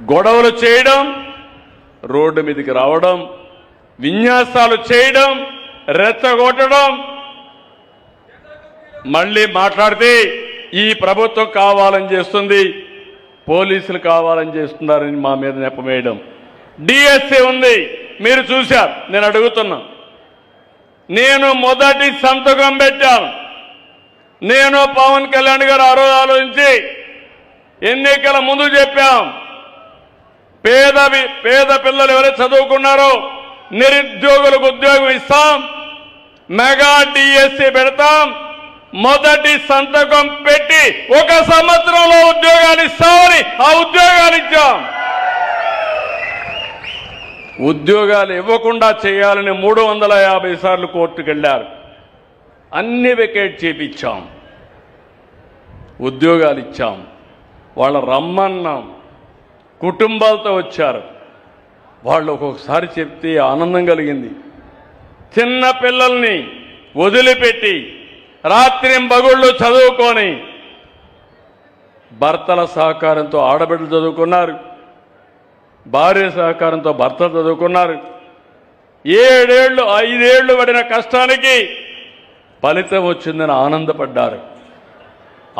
గొడవలు చేయడం, రోడ్డు మీదకి రావడం, విన్యాసాలు చేయడం, రెచ్చగొట్టడం, మళ్ళీ మాట్లాడితే ఈ ప్రభుత్వం కావాలని చేస్తుంది, పోలీసులు కావాలని చేస్తున్నారని మా మీద నెపమేయడం. డిఎస్సి ఉంది, మీరు చూశారు. నేను అడుగుతున్నా, నేను మొదటి సంతకం పెట్టాను. నేను పవన్ కళ్యాణ్ గారు ఆ రోజు ఆలోచించి ఎన్నికల ముందు చెప్పాం, పేద పిల్లలు ఎవరైతే చదువుకున్నారో నిరుద్యోగులకు ఉద్యోగం ఇస్తాం, మెగా డిఎస్సి పెడతాం, మొదటి సంతకం పెట్టి 1 సంవత్సరంలో ఉద్యోగాలు ఇస్తామని ఆ ఉద్యోగాలు ఇచ్చాం. ఉద్యోగాలు ఇవ్వకుండా చేయాలని 350 సార్లు కోర్టుకు వెళ్ళారు. అన్ని వెకేట్ చేపించాం, ఉద్యోగాలు ఇచ్చాం. వాళ్ళ రమ్మన్నాం, కుటుంబాలతో వచ్చారు. వాళ్ళు ఒక్కొక్కసారి చెప్తే ఆనందం కలిగింది. చిన్న పిల్లల్ని వదిలిపెట్టి రాత్రింబగళ్ళు చదువుకొని భర్తల సహకారంతో ఆడబిడ్డలు చదువుకున్నారు, భార్య సహకారంతో భర్తలు చదువుకున్నారు. 7 ఏళ్ళు 5 ఏళ్ళు పడిన కష్టానికి ఫలితం వచ్చిందని ఆనందపడ్డారు.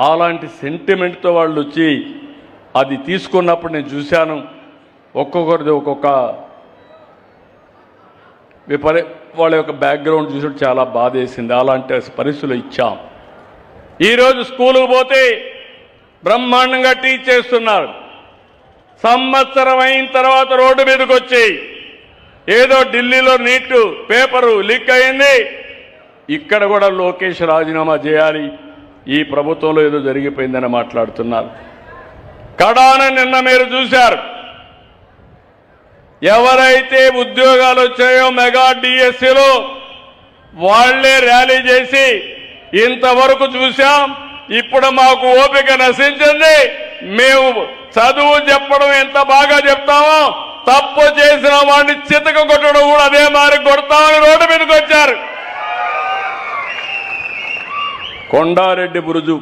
అలాంటి సెంటిమెంట్తో వాళ్ళు వచ్చి అది తీసుకున్నప్పుడు నేను చూశాను. ఒక్కొక్కరిది ఒక్కొక్క వాళ్ళ యొక్క బ్యాక్గ్రౌండ్ చూసి చాలా బాధ వేసింది. అలాంటి పరిస్థితులు ఇచ్చాం. ఈరోజు స్కూలుకు పోతే బ్రహ్మాండంగా టీచ్ చేస్తున్నారు. సంవత్సరం అయిన తర్వాత రోడ్డు మీదకి వచ్చి ఏదో ఢిల్లీలో నీట్ పేపరు లీక్ అయింది, ఇక్కడ కూడా లోకేష్ రాజీనామా చేయాలి, ఈ ప్రభుత్వంలో ఏదో జరిగిపోయిందని మాట్లాడుతున్నారు. కడాన నిన్న మీరు చూశారు, ఎవరైతే ఉద్యోగాలు వచ్చాయో మెగా డిఎస్సిలో వాళ్లే ర్యాలీ చేసి ఇంతవరకు చూశాం, ఇప్పుడు మాకు ఓపిక నశించింది, మేము చదువు చెప్పడం ఎంత బాగా చెప్తామో తప్పు చేసిన వాడిని చితక కొట్టడం కూడా అదే మారి కొడతామని రోడ్డు మీదకి వచ్చారు. కొండారెడ్డి బురుజు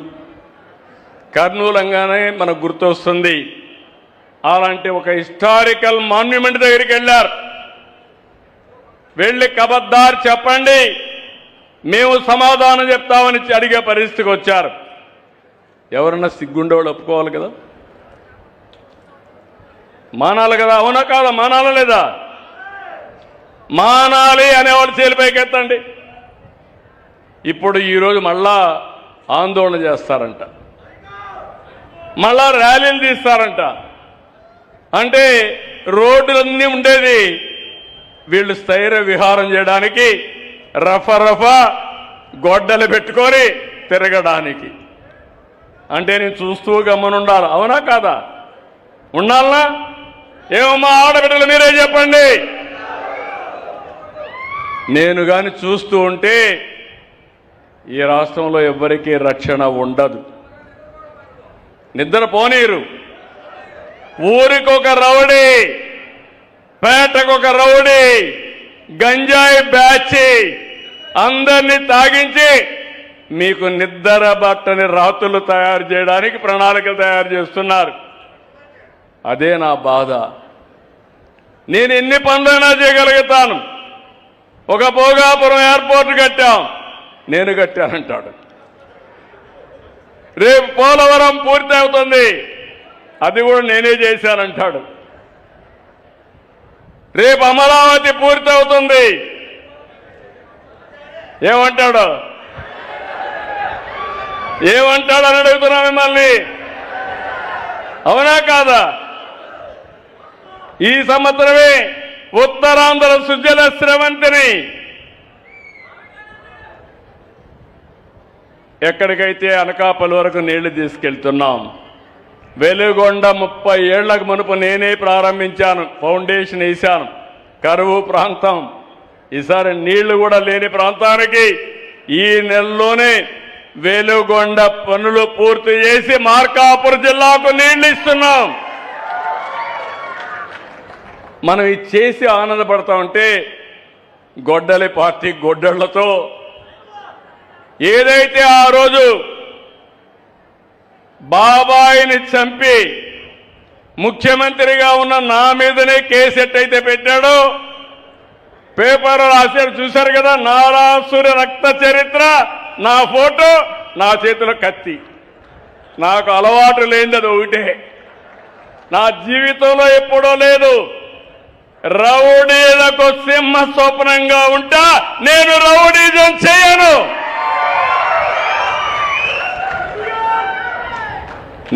కర్నూలంగానే మనకు గుర్తొస్తుంది. అలాంటి ఒక హిస్టారికల్ మాన్యుమెంట్ దగ్గరికి వెళ్ళారు. వెళ్ళి కబద్దార్ చెప్పండి, మేము సమాధానం చెప్తామని అడిగే పరిస్థితికి వచ్చారు. ఎవరన్నా సిగ్గుండేవాళ్ళు ఒప్పుకోవాలి కదా, మానాలి కదా, అవునా కాదా, మానాలా లేదా? మానాలి అనేవాళ్ళు చేలిపైకి ఎత్తండి. ఇప్పుడు ఈరోజు మళ్ళా ఆందోళన చేస్తారంట, మళ్ళా ర్యాలీలు తీస్తారంట. అంటే రోడ్లన్నీ ఉండేది వీళ్ళు స్థైర్య విహారం చేయడానికి, రఫా గొడ్డలు పెట్టుకొని తిరగడానికి. అంటే నేను చూస్తూ గమ్మనుండాలి, అవునా కాదా? ఉండాలనా? ఏమమ్మా ఆడబిడ్డలు మీరే చెప్పండి. నేను కానీ చూస్తూ ఉంటే ఈ రాష్ట్రంలో ఎవ్వరికీ రక్షణ ఉండదు. నిద్ర పోనీరు. ఊరికొక రౌడీ, పేటకొక రౌడీ, గంజాయి బ్యాచి అందరినీ తాగించి మీకు నిద్ర బట్టని రాత్రులు తయారు చేయడానికి ప్రణాళికలు తయారు చేస్తున్నారు. అదే నా బాధ. నేను ఎన్ని పనులైనా చేయగలుగుతాను. ఒక భోగాపురం ఎయిర్పోర్ట్ కట్టాం, నేను కట్టానంటాడు. రేపు పోలవరం పూర్తి అవుతుంది, అది కూడా నేనే చేశానంటాడు. రేపు అమరావతి పూర్తి అవుతుంది, ఏమంటాడు అని అడుగుతున్నా మిమ్మల్ని, అవునా కాదా? ఈ సంవత్సరమే ఉత్తరాంధ్ర సుజల స్రవంతిని ఎక్కడికైతే అనకాపల్లి వరకు నీళ్లు తీసుకెళ్తున్నాం. వెలుగొండ 30 ఏళ్లకు మునుపు నేనే ప్రారంభించాను, ఫౌండేషన్ వేశాను. కరువు ప్రాంతం, ఈసారి నీళ్లు కూడా లేని ప్రాంతానికి ఈ నెలలోనే వెలుగొండ పనులు పూర్తి చేసి మార్కాపురం జిల్లాకు నీళ్లు ఇస్తున్నాం. మనం ఇది చేసి ఆనందపడతా ఉంటే గొడ్డలి పార్టీ గొడ్డళ్లతో ఏదైతే ఆ రోజు బాబాయిని చంపి ముఖ్యమంత్రిగా ఉన్న నా మీదనే కేసు ఎట్టయితే పెట్టాడో పేపర్ రాశారు చూశారు కదా, నారాసుర రక్త చరిత్ర, నా ఫోటో, నా చేతిలో కత్తి. నాకు అలవాటు లేనిది అది ఒకటే, నా జీవితంలో ఎప్పుడూ లేదు. రౌడీలకు సింహ స్వప్నంగా ఉంటా, నేను రౌడీజం చేయను.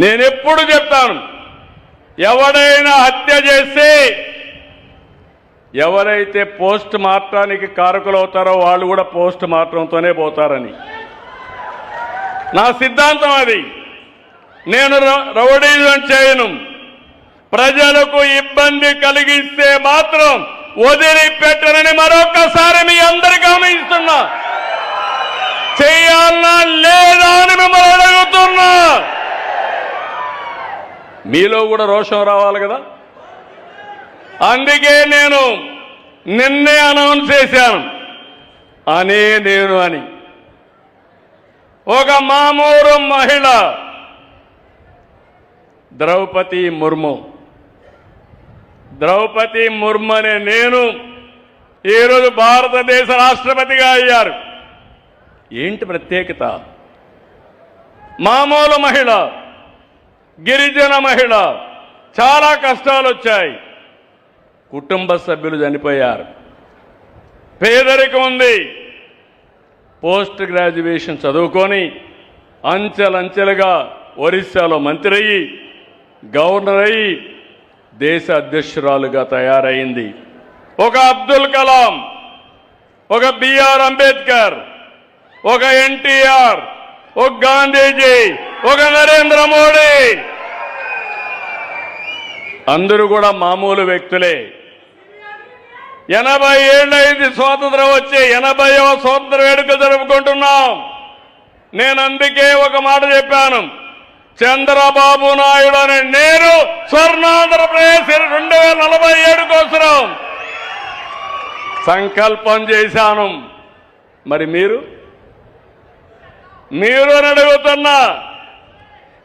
నేనెప్పుడు చెప్తాను, ఎవడైనా హత్య చేస్తే ఎవరైతే పోస్ట్ మార్టానికి కారకులు అవుతారో వాళ్ళు కూడా పోస్ట్ మార్టంతోనే పోతారని నా సిద్ధాంతం అది. నేను రౌడీజం చేయను. ప్రజలకు ఇబ్బంది కలిగిస్తే మాత్రం వదిలిపెట్టనని మరొకసారి మీ అందరికీ హామీస్తున్నా. చేయాలన్నా లేదా అని మిమ్మల్ని అడుగుతున్నా. మీలో కూడా రోషం రావాలి కదా. అందుకే నేను నిన్నే అనౌన్స్ చేశాను నేను అని. ఒక మామూలు మహిళ ద్రౌపది ముర్ము అనే నేను ఈరోజు భారతదేశ రాష్ట్రపతిగా అయ్యారు. ఏంటి ప్రత్యేకత? మామూలు మహిళ, గిరిజన మహిళ, చాలా కష్టాలు వచ్చాయి, కుటుంబ సభ్యులు చనిపోయారు, పేదరికం ఉంది. పోస్ట్ గ్రాడ్యుయేషన్ చదువుకొని అంచెలంచెలుగా ఒరిస్సాలో మంత్రి అయ్యి, గవర్నర్ అయ్యి, దేశ అధ్యక్షురాలుగా తయారైంది. ఒక అబ్దుల్ కలాం, ఒక బిఆర్ అంబేద్కర్, ఒక ఎన్టీఆర్, ఒక గాంధీజీ, ఒక నరేంద్ర మోడీ, అందరూ కూడా మామూలు వ్యక్తులే. 80 ఏళ్ళైంది స్వాతంత్రం వచ్చి, 80వ స్వాతంత్ర వేడుకలు జరుపుకుంటున్నాం. నేను అందుకే ఒక మాట చెప్పాను, చంద్రబాబు నాయుడు అనే నేను స్వర్ణాంధ్రప్రదేశ్ 2047 కోసం సంకల్పం చేశాను. మరి మీరు అని అడుగుతున్నా.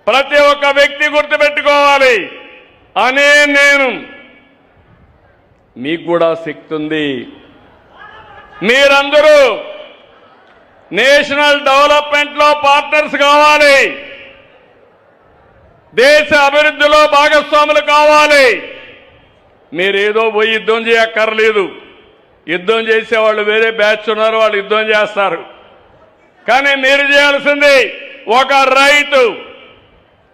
ప్రతి ఒక్క వ్యక్తి గుర్తుపెట్టుకోవాలి, నేను మీకు కూడా శక్తి ఉంది. మీరందరూ నేషనల్ డెవలప్మెంట్లో పార్ట్నర్స్ కావాలి, దేశ అభివృద్ధిలో భాగస్వాములు కావాలి. మీరేదో పోయి యుద్ధం చేయక్కర్లేదు. యుద్ధం చేసేవాళ్ళు వేరే బ్యాచ్ ఉన్నారు, వాళ్ళు యుద్ధం చేస్తారు. కానీ మీరు చేయాల్సింది, ఒక రైతు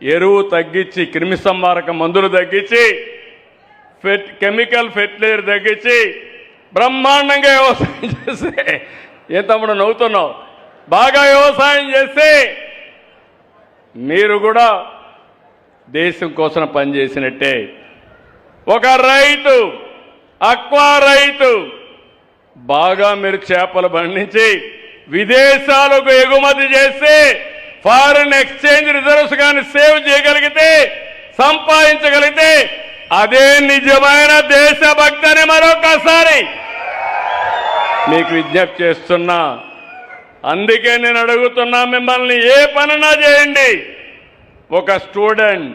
ఎరువు తగ్గించి, క్రిమి సంహారక మందులు తగ్గించి, కెమికల్ ఫెర్టిలైజర్ తగ్గించి బ్రహ్మాండంగా వ్యవసాయం చేస్తే, ఏ తమ్ముడు నవ్వుతున్నావు, బాగా వ్యవసాయం చేస్తే మీరు కూడా దేశం కోసం పనిచేసినట్టే. ఒక రైతు, అక్వా రైతు, బాగా మీరు చేపలు పండించి విదేశాలకు ఎగుమతి చేస్తే, ఫారిన్ ఎక్స్చేంజ్ రిజర్వ్స్ కానీ సేవ్ చేయగలిగితే, సంపాదించగలిగితే, అదే నిజమైన దేశభక్తి అని మరొకసారి మీకు విజ్ఞప్తి చేస్తున్నా. అందుకే నేను అడుగుతున్నా మిమ్మల్ని, ఏ పనైనా చేయండి. ఒక స్టూడెంట్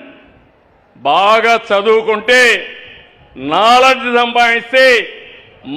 బాగా చదువుకుంటే, నాలెడ్జ్ సంపాదిస్తే